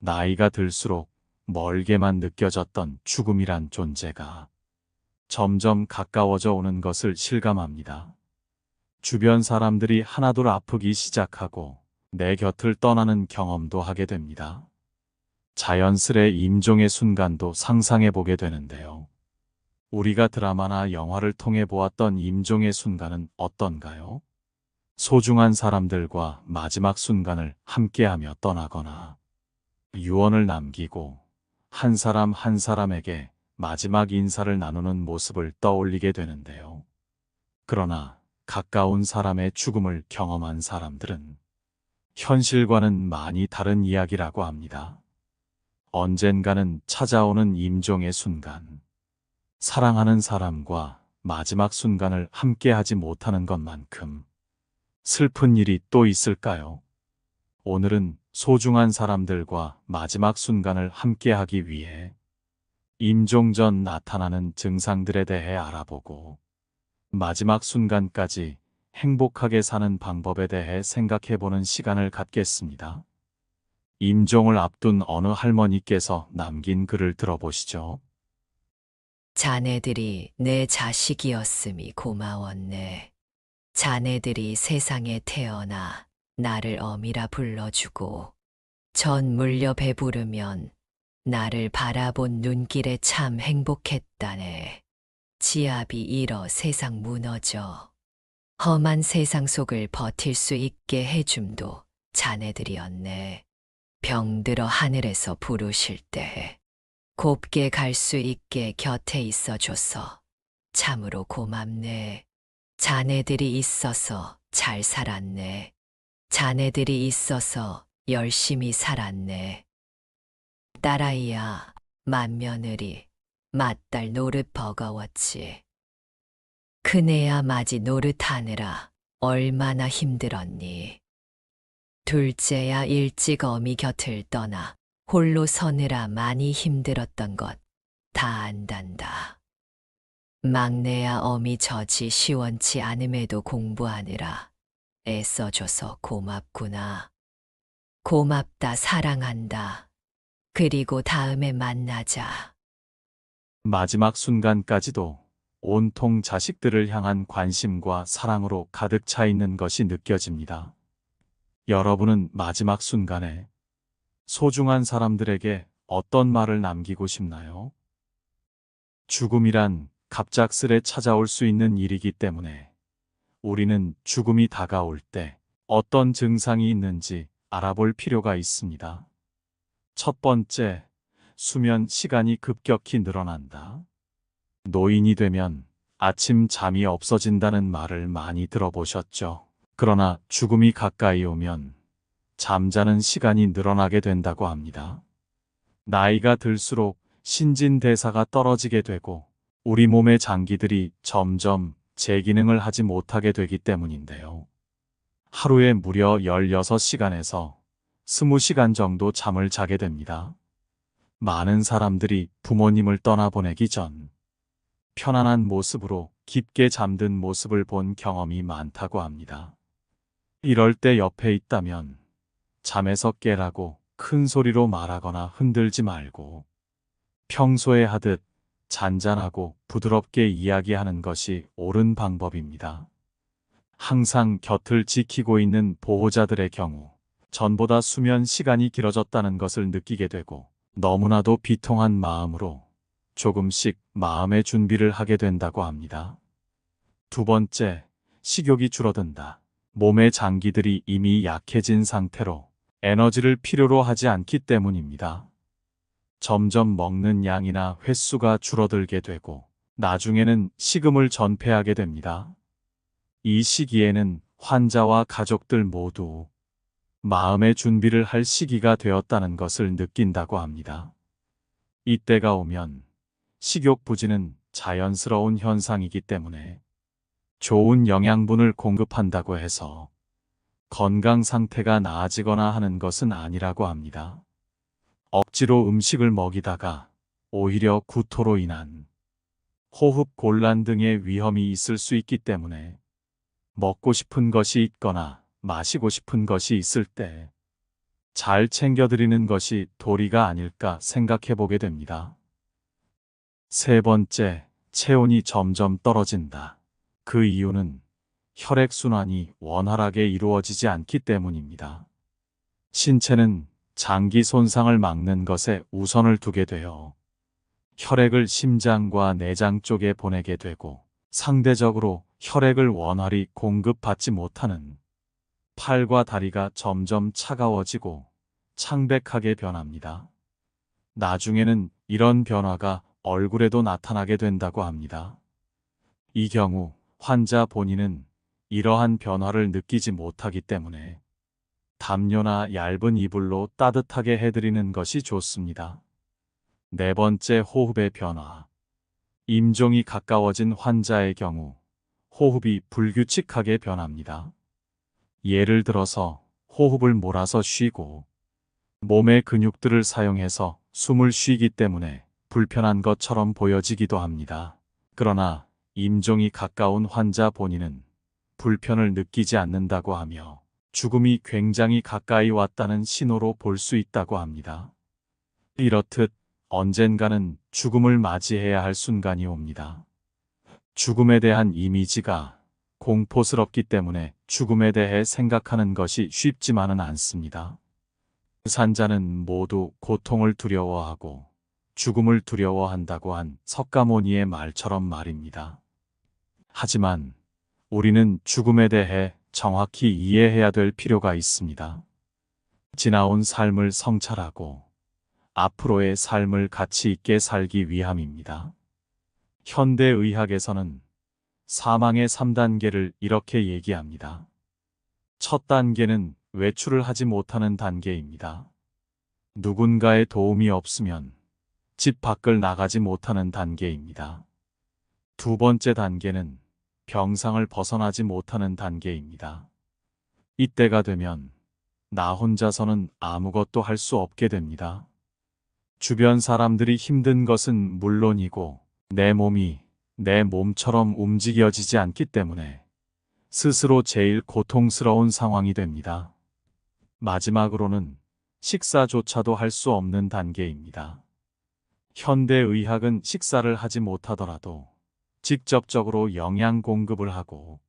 나이가 들수록 멀게만 느껴졌던 죽음이란 존재가 점점 가까워져 오는 것을 실감합니다. 주변 사람들이 하나둘 아프기 시작하고 내 곁을 떠나는 경험도 하게 됩니다. 자연스레 임종의 순간도 상상해 보게 되는데요. 우리가 드라마나 영화를 통해 보았던 임종의 순간은 어떤가요? 소중한 사람들과 마지막 순간을 함께하며 떠나거나 유언을 남기고 한 사람 한 사람에게 마지막 인사를 나누는 모습을 떠올리게 되는데요. 그러나 가까운 사람의 죽음을 경험한 사람들은 현실과는 많이 다른 이야기라고 합니다. 언젠가는 찾아오는 임종의 순간, 사랑하는 사람과 마지막 순간을 함께하지 못하는 것만큼 슬픈 일이 또 있을까요? 오늘은 소중한 사람들과 마지막 순간을 함께하기 위해 임종 전 나타나는 증상들에 대해 알아보고 마지막 순간까지 행복하게 사는 방법에 대해 생각해보는 시간을 갖겠습니다. 임종을 앞둔 어느 할머니께서 남긴 글을 들어보시죠. 자네들이 내 자식이었음이 고마웠네. 자네들이 세상에 태어나 나를 어미라 불러주고 전 물려 배부르면 나를 바라본 눈길에 참 행복했다네. 지압이 일어 세상 무너져 험한 세상 속을 버틸 수 있게 해줌도 자네들이었네. 병들어 하늘에서 부르실 때 곱게 갈 수 있게 곁에 있어줘서 참으로 고맙네. 자네들이 있어서 잘 살았네. 자네들이 있어서 열심히 살았네. 딸아이야, 맏며느리, 맏딸 노릇 버거웠지. 큰애야 맞이 노릇하느라 얼마나 힘들었니. 둘째야 일찍 어미 곁을 떠나 홀로 서느라 많이 힘들었던 것 다 안단다. 막내야 어미 젖이 시원치 않음에도 공부하느라 애써줘서 고맙구나. 고맙다, 사랑한다. 그리고 다음에 만나자. 마지막 순간까지도 온통 자식들을 향한 관심과 사랑으로 가득 차 있는 것이 느껴집니다. 여러분은 마지막 순간에 소중한 사람들에게 어떤 말을 남기고 싶나요? 죽음이란 갑작스레 찾아올 수 있는 일이기 때문에 우리는 죽음이 다가올 때 어떤 증상이 있는지 알아볼 필요가 있습니다. 첫 번째, 수면 시간이 급격히 늘어난다. 노인이 되면 아침 잠이 없어진다는 말을 많이 들어보셨죠? 그러나 죽음이 가까이 오면 잠자는 시간이 늘어나게 된다고 합니다. 나이가 들수록 신진대사가 떨어지게 되고 우리 몸의 장기들이 점점 제기능을 하지 못하게 되기 때문인데요. 하루에 무려 16시간에서 20시간 정도 잠을 자게 됩니다. 많은 사람들이 부모님을 떠나보내기 전 편안한 모습으로 깊게 잠든 모습을 본 경험이 많다고 합니다. 이럴 때 옆에 있다면 잠에서 깨라고 큰 소리로 말하거나 흔들지 말고 평소에 하듯 잔잔하고 부드럽게 이야기하는 것이 옳은 방법입니다. 항상 곁을 지키고 있는 보호자들의 경우 전보다 수면 시간이 길어졌다는 것을 느끼게 되고 너무나도 비통한 마음으로 조금씩 마음의 준비를 하게 된다고 합니다. 두 번째, 식욕이 줄어든다. 몸의 장기들이 이미 약해진 상태로 에너지를 필요로 하지 않기 때문입니다. 점점 먹는 양이나 횟수가 줄어들게 되고 나중에는 식음을 전폐하게 됩니다. 이 시기에는 환자와 가족들 모두 마음의 준비를 할 시기가 되었다는 것을 느낀다고 합니다. 이때가 오면 식욕 부진은 자연스러운 현상이기 때문에 좋은 영양분을 공급한다고 해서 건강 상태가 나아지거나 하는 것은 아니라고 합니다. 억지로 음식을 먹이다가 오히려 구토로 인한 호흡 곤란 등의 위험이 있을 수 있기 때문에 먹고 싶은 것이 있거나 마시고 싶은 것이 있을 때 잘 챙겨드리는 것이 도리가 아닐까 생각해 보게 됩니다. 세 번째, 체온이 점점 떨어진다. 그 이유는 혈액순환이 원활하게 이루어지지 않기 때문입니다. 신체는 장기 손상을 막는 것에 우선을 두게 되어 혈액을 심장과 내장 쪽에 보내게 되고, 상대적으로 혈액을 원활히 공급받지 못하는 팔과 다리가 점점 차가워지고 창백하게 변합니다. 나중에는 이런 변화가 얼굴에도 나타나게 된다고 합니다. 이 경우 환자 본인은 이러한 변화를 느끼지 못하기 때문에 담요나 얇은 이불로 따뜻하게 해드리는 것이 좋습니다. 네 번째, 호흡의 변화. 임종이 가까워진 환자의 경우 호흡이 불규칙하게 변합니다. 예를 들어서 호흡을 몰아서 쉬고 몸의 근육들을 사용해서 숨을 쉬기 때문에 불편한 것처럼 보여지기도 합니다. 그러나 임종이 가까운 환자 본인은 불편을 느끼지 않는다고 하며 죽음이 굉장히 가까이 왔다는 신호로 볼 수 있다고 합니다. 이렇듯 언젠가는 죽음을 맞이해야 할 순간이 옵니다. 죽음에 대한 이미지가 공포스럽기 때문에 죽음에 대해 생각하는 것이 쉽지만은 않습니다. 산자는 모두 고통을 두려워하고 죽음을 두려워한다고 한 석가모니의 말처럼 말입니다. 하지만 우리는 죽음에 대해 정확히 이해해야 될 필요가 있습니다. 지나온 삶을 성찰하고 앞으로의 삶을 가치 있게 살기 위함입니다. 현대의학에서는 사망의 3단계를 이렇게 얘기합니다. 첫 단계는 외출을 하지 못하는 단계입니다. 누군가의 도움이 없으면 집 밖을 나가지 못하는 단계입니다. 두 번째 단계는 병상을 벗어나지 못하는 단계입니다. 이때가 되면 나 혼자서는 아무것도 할 수 없게 됩니다. 주변 사람들이 힘든 것은 물론이고 내 몸이 내 몸처럼 움직여지지 않기 때문에 스스로 제일 고통스러운 상황이 됩니다. 마지막으로는 식사조차도 할 수 없는 단계입니다. 현대의학은 식사를 하지 못하더라도 직접적으로 영양 공급을 하고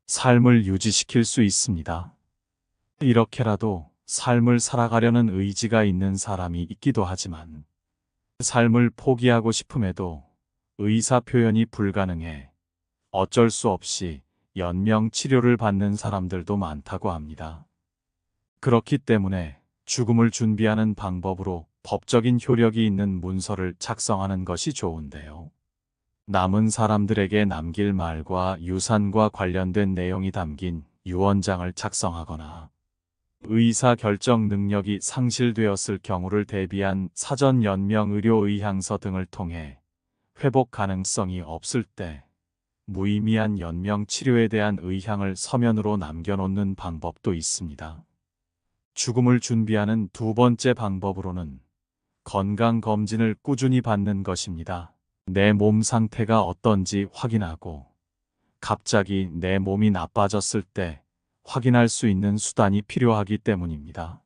삶을 유지시킬 수 있습니다. 이렇게라도 삶을 살아가려는 의지가 있는 사람이 있기도 하지만 삶을 포기하고 싶음에도 의사 표현이 불가능해 어쩔 수 없이 연명 치료를 받는 사람들도 많다고 합니다. 그렇기 때문에 죽음을 준비하는 방법으로 법적인 효력이 있는 문서를 작성하는 것이 좋은데요. 남은 사람들에게 남길 말과 유산과 관련된 내용이 담긴 유언장을 작성하거나 의사 결정 능력이 상실되었을 경우를 대비한 사전 연명 의료 의향서 등을 통해 회복 가능성이 없을 때 무의미한 연명 치료에 대한 의향을 서면으로 남겨놓는 방법도 있습니다. 죽음을 준비하는 두 번째 방법으로는 건강검진을 꾸준히 받는 것입니다. 내 몸 상태가 어떤지 확인하고 갑자기 내 몸이 나빠졌을 때 확인할 수 있는 수단이 필요하기 때문입니다.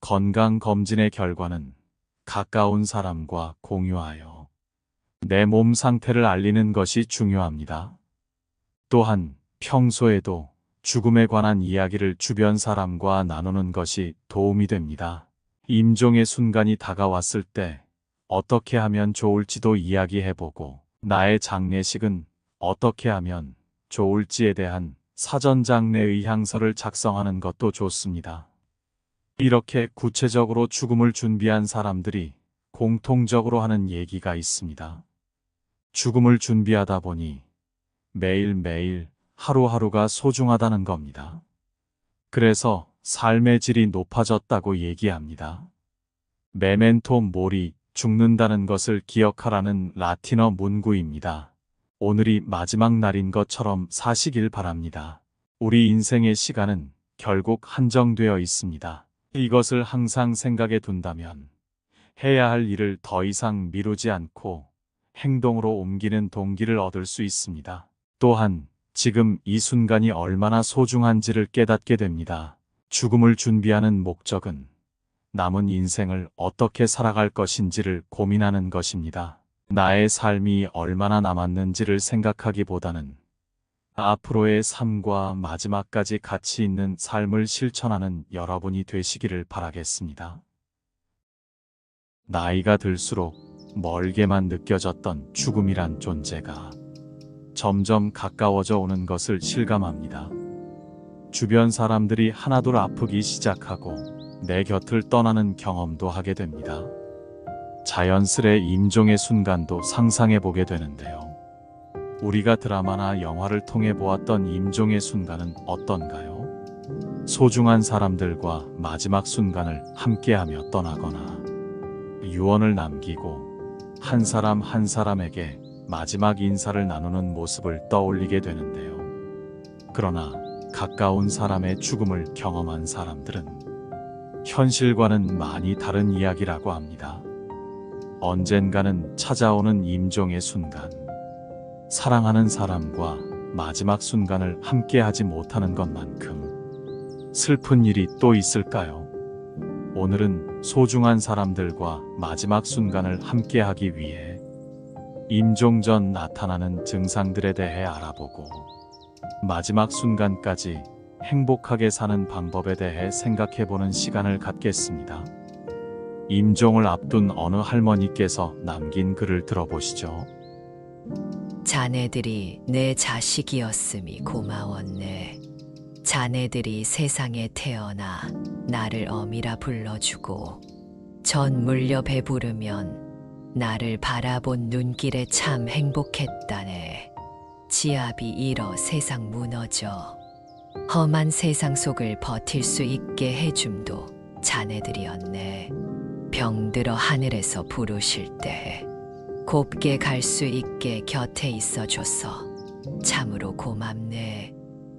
건강검진의 결과는 가까운 사람과 공유하여 내 몸 상태를 알리는 것이 중요합니다. 또한 평소에도 죽음에 관한 이야기를 주변 사람과 나누는 것이 도움이 됩니다. 임종의 순간이 다가왔을 때 어떻게 하면 좋을지도 이야기해보고 나의 장례식은 어떻게 하면 좋을지에 대한 사전 장례 의향서를 작성하는 것도 좋습니다. 이렇게 구체적으로 죽음을 준비한 사람들이 공통적으로 하는 얘기가 있습니다. 죽음을 준비하다 보니 매일매일 하루하루가 소중하다는 겁니다. 그래서 삶의 질이 높아졌다고 얘기합니다. 메멘토 모리, 죽는다는 것을 기억하라는 라틴어 문구입니다. 오늘이 마지막 날인 것처럼 사시길 바랍니다. 우리 인생의 시간은 결국 한정되어 있습니다. 이것을 항상 생각해 둔다면 해야 할 일을 더 이상 미루지 않고 행동으로 옮기는 동기를 얻을 수 있습니다. 또한 지금 이 순간이 얼마나 소중한지를 깨닫게 됩니다. 죽음을 준비하는 목적은 남은 인생을 어떻게 살아갈 것인지를 고민하는 것입니다. 나의 삶이 얼마나 남았는지를 생각하기보다는 앞으로의 삶과 마지막까지 가치 있는 삶을 실천하는 여러분이 되시기를 바라겠습니다. 나이가 들수록 멀게만 느껴졌던 죽음이란 존재가 점점 가까워져 오는 것을 실감합니다. 주변 사람들이 하나둘 아프기 시작하고 내 곁을 떠나는 경험도 하게 됩니다. 자연스레 임종의 순간도 상상해 보게 되는데요. 우리가 드라마나 영화를 통해 보았던 임종의 순간은 어떤가요? 소중한 사람들과 마지막 순간을 함께하며 떠나거나 유언을 남기고 한 사람 한 사람에게 마지막 인사를 나누는 모습을 떠올리게 되는데요. 그러나 가까운 사람의 죽음을 경험한 사람들은 현실과는 많이 다른 이야기라고 합니다. 언젠가는 찾아오는 임종의 순간, 사랑하는 사람과 마지막 순간을 함께하지 못하는 것만큼 슬픈 일이 또 있을까요? 오늘은 소중한 사람들과 마지막 순간을 함께하기 위해 임종 전 나타나는 증상들에 대해 알아보고 마지막 순간까지 행복하게 사는 방법에 대해 생각해보는 시간을 갖겠습니다. 임종을 앞둔 어느 할머니께서 남긴 글을 들어보시죠. 자네들이 내 자식이었음이 고마웠네. 자네들이 세상에 태어나 나를 어미라 불러주고 전 물려 배부르면 나를 바라본 눈길에 참 행복했다네. 지압이 일어 세상 무너져 험한 세상 속을 버틸 수 있게 해줌도 자네들이었네. 병들어 하늘에서 부르실 때 곱게 갈 수 있게 곁에 있어줘서 참으로 고맙네.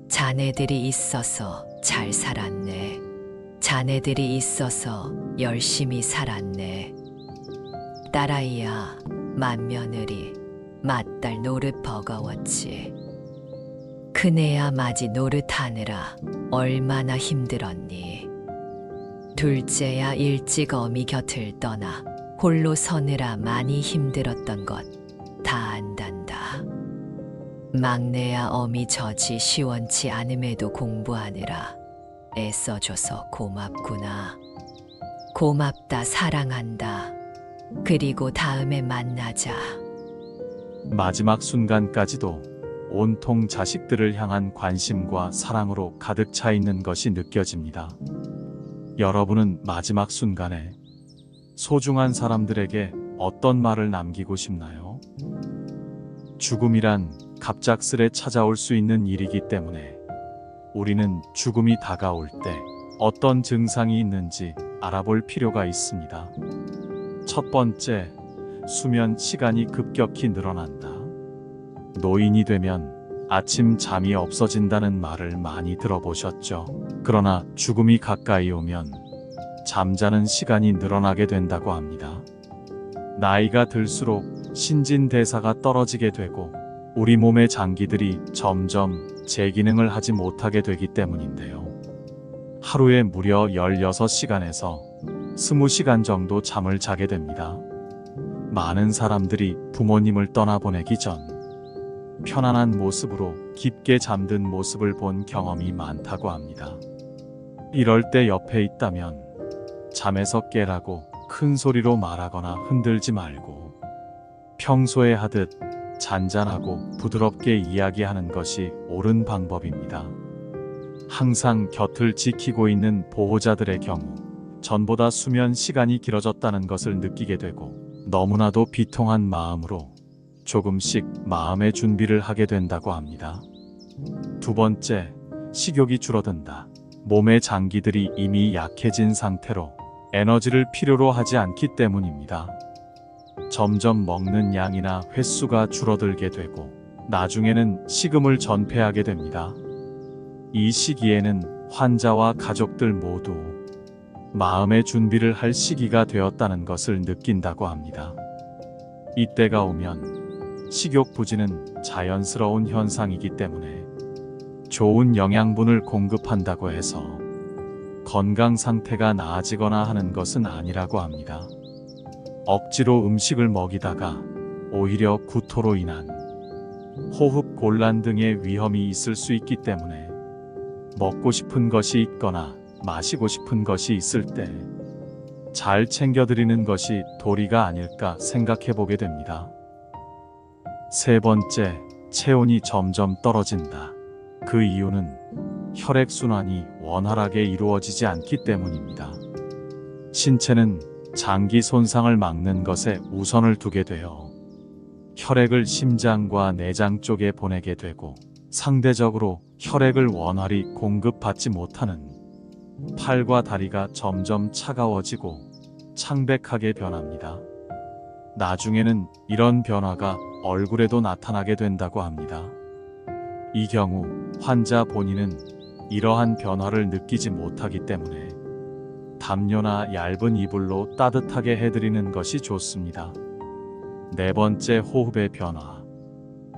자네들이 있어서 잘 살았네. 자네들이 있어서 열심히 살았네. 딸아이야, 맏며느리, 맏딸 노릇 버거웠지. 큰애야 맞이 노릇하느라 얼마나 힘들었니. 둘째야 일찍 어미 곁을 떠나 홀로 서느라 많이 힘들었던 것 다 안단다. 막내야 어미 젖이 시원치 않음에도 공부하느라 애써줘서 고맙구나. 고맙다, 사랑한다. 그리고 다음에 만나자. 마지막 순간까지도 온통 자식들을 향한 관심과 사랑으로 가득 차 있는 것이 느껴집니다. 여러분은 마지막 순간에 소중한 사람들에게 어떤 말을 남기고 싶나요? 죽음이란 갑작스레 찾아올 수 있는 일이기 때문에 우리는 죽음이 다가올 때 어떤 증상이 있는지 알아볼 필요가 있습니다. 첫 번째, 수면 시간이 급격히 늘어난다. 노인이 되면 아침 잠이 없어진다는 말을 많이 들어보셨죠? 그러나 죽음이 가까이 오면 잠자는 시간이 늘어나게 된다고 합니다. 나이가 들수록 신진대사가 떨어지게 되고 우리 몸의 장기들이 점점 제 기능을 하지 못하게 되기 때문인데요. 하루에 무려 16시간에서 20시간 정도 잠을 자게 됩니다. 많은 사람들이 부모님을 떠나보내기 전 편안한 모습으로 깊게 잠든 모습을 본 경험이 많다고 합니다. 이럴 때 옆에 있다면 잠에서 깨라고 큰 소리로 말하거나 흔들지 말고 평소에 하듯 잔잔하고 부드럽게 이야기하는 것이 옳은 방법입니다. 항상 곁을 지키고 있는 보호자들의 경우 전보다 수면 시간이 길어졌다는 것을 느끼게 되고 너무나도 비통한 마음으로 조금씩 마음의 준비를 하게 된다고 합니다. 두 번째, 식욕이 줄어든다. 몸의 장기들이 이미 약해진 상태로 에너지를 필요로 하지 않기 때문입니다. 점점 먹는 양이나 횟수가 줄어들게 되고 나중에는 식음을 전폐하게 됩니다. 이 시기에는 환자와 가족들 모두 마음의 준비를 할 시기가 되었다는 것을 느낀다고 합니다. 이때가 오면 식욕 부진은 자연스러운 현상이기 때문에 좋은 영양분을 공급한다고 해서 건강 상태가 나아지거나 하는 것은 아니라고 합니다. 억지로 음식을 먹이다가 오히려 구토로 인한 호흡 곤란 등의 위험이 있을 수 있기 때문에 먹고 싶은 것이 있거나 마시고 싶은 것이 있을 때 잘 챙겨드리는 것이 도리가 아닐까 생각해 보게 됩니다. 세 번째, 체온이 점점 떨어진다. 그 이유는 혈액순환이 원활하게 이루어지지 않기 때문입니다. 신체는 장기 손상을 막는 것에 우선을 두게 되어 혈액을 심장과 내장 쪽에 보내게 되고 상대적으로 혈액을 원활히 공급받지 못하는 팔과 다리가 점점 차가워지고 창백하게 변합니다. 나중에는 이런 변화가 얼굴에도 나타나게 된다고 합니다. 이 경우 환자 본인은 이러한 변화를 느끼지 못하기 때문에 담요나 얇은 이불로 따뜻하게 해드리는 것이 좋습니다. 네 번째, 호흡의 변화.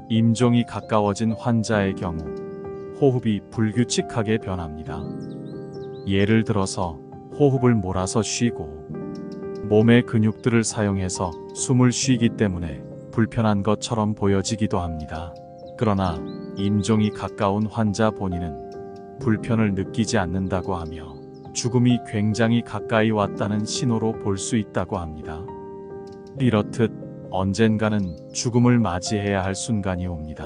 임종이 가까워진 환자의 경우 호흡이 불규칙하게 변합니다. 예를 들어서 호흡을 몰아서 쉬고 몸의 근육들을 사용해서 숨을 쉬기 때문에 불편한 것처럼 보여지기도 합니다. 그러나 임종이 가까운 환자 본인은 불편을 느끼지 않는다고 하며 죽음이 굉장히 가까이 왔다는 신호로 볼 수 있다고 합니다. 이렇듯 언젠가는 죽음을 맞이해야 할 순간이 옵니다.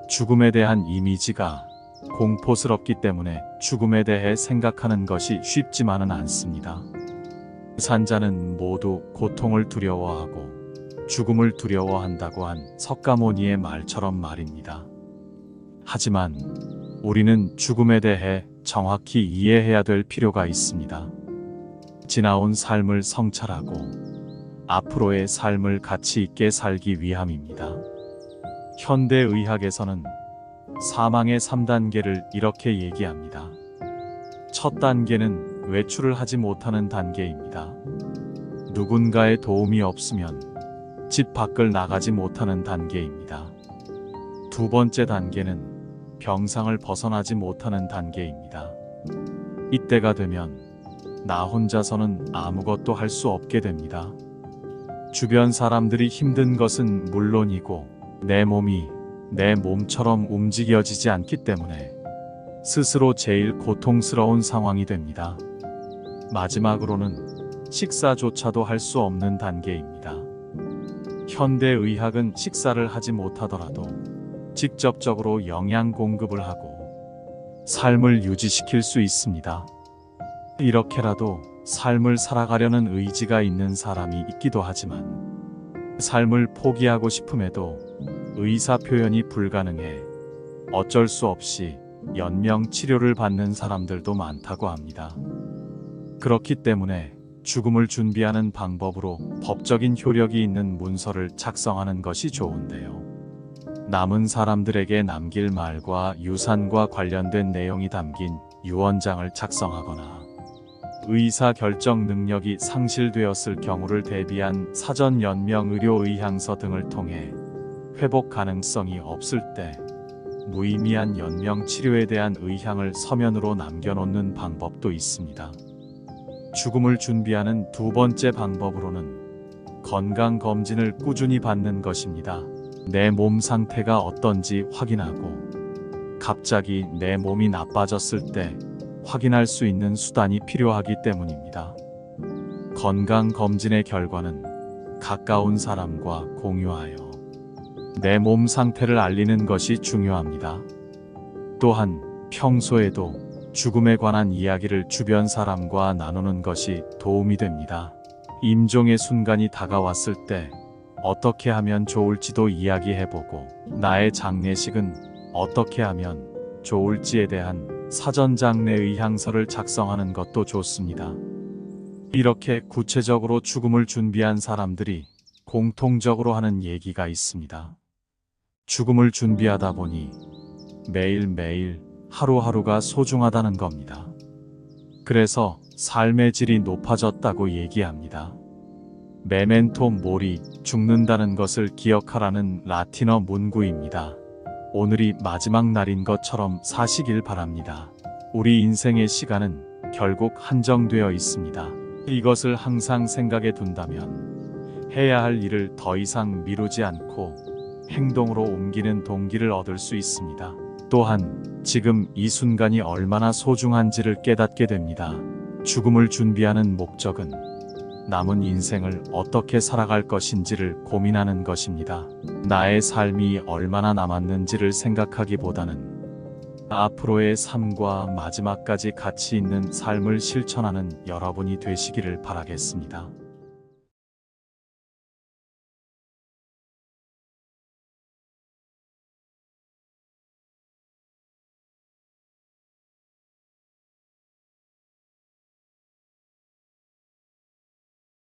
죽음에 대한 이미지가 공포스럽기 때문에 죽음에 대해 생각하는 것이 쉽지만은 않습니다. 산자는 모두 고통을 두려워하고 죽음을 두려워한다고 한 석가모니의 말처럼 말입니다. 하지만 우리는 죽음에 대해 정확히 이해해야 될 필요가 있습니다. 지나온 삶을 성찰하고 앞으로의 삶을 가치 있게 살기 위함입니다. 현대의학에서는 사망의 3단계를 이렇게 얘기합니다. 첫 단계는 외출을 하지 못하는 단계입니다. 누군가의 도움이 없으면 집 밖을 나가지 못하는 단계입니다. 두 번째 단계는 병상을 벗어나지 못하는 단계입니다. 이때가 되면 나 혼자서는 아무것도 할 수 없게 됩니다. 주변 사람들이 힘든 것은 물론이고 내 몸이 내 몸처럼 움직여지지 않기 때문에 스스로 제일 고통스러운 상황이 됩니다. 마지막으로는 식사조차도 할 수 없는 단계입니다. 현대의학은 식사를 하지 못하더라도 직접적으로 영양 공급을 하고 삶을 유지시킬 수 있습니다. 이렇게라도 삶을 살아가려는 의지가 있는 사람이 있기도 하지만 삶을 포기하고 싶음에도 의사 표현이 불가능해 어쩔 수 없이 연명 치료를 받는 사람들도 많다고 합니다. 그렇기 때문에 죽음을 준비하는 방법으로 법적인 효력이 있는 문서를 작성하는 것이 좋은데요. 남은 사람들에게 남길 말과 유산과 관련된 내용이 담긴 유언장을 작성하거나 의사 결정 능력이 상실되었을 경우를 대비한 사전 연명 의료 의향서 등을 통해 회복 가능성이 없을 때 무의미한 연명 치료에 대한 의향을 서면으로 남겨놓는 방법도 있습니다. 죽음을 준비하는 두 번째 방법으로는 건강검진을 꾸준히 받는 것입니다. 내 몸 상태가 어떤지 확인하고 갑자기 내 몸이 나빠졌을 때 확인할 수 있는 수단이 필요하기 때문입니다. 건강검진의 결과는 가까운 사람과 공유하여 내 몸 상태를 알리는 것이 중요합니다. 또한 평소에도 죽음에 관한 이야기를 주변 사람과 나누는 것이 도움이 됩니다. 임종의 순간이 다가왔을 때 어떻게 하면 좋을지도 이야기해보고 나의 장례식은 어떻게 하면 좋을지에 대한 사전 장례 의향서를 작성하는 것도 좋습니다. 이렇게 구체적으로 죽음을 준비한 사람들이 공통적으로 하는 얘기가 있습니다. 죽음을 준비하다 보니 매일매일 하루하루가 소중하다는 겁니다. 그래서 삶의 질이 높아졌다고 얘기합니다. 메멘토 모리, 죽는다는 것을 기억하라는 라틴어 문구입니다. 오늘이 마지막 날인 것처럼 사시길 바랍니다. 우리 인생의 시간은 결국 한정되어 있습니다. 이것을 항상 생각해 둔다면 해야 할 일을 더 이상 미루지 않고 행동으로 옮기는 동기를 얻을 수 있습니다. 또한 지금 이 순간이 얼마나 소중한지를 깨닫게 됩니다. 죽음을 준비하는 목적은 남은 인생을 어떻게 살아갈 것인지를 고민하는 것입니다. 나의 삶이 얼마나 남았는지를 생각하기보다는 앞으로의 삶과 마지막까지 가치 있는 삶을 실천하는 여러분이 되시기를 바라겠습니다.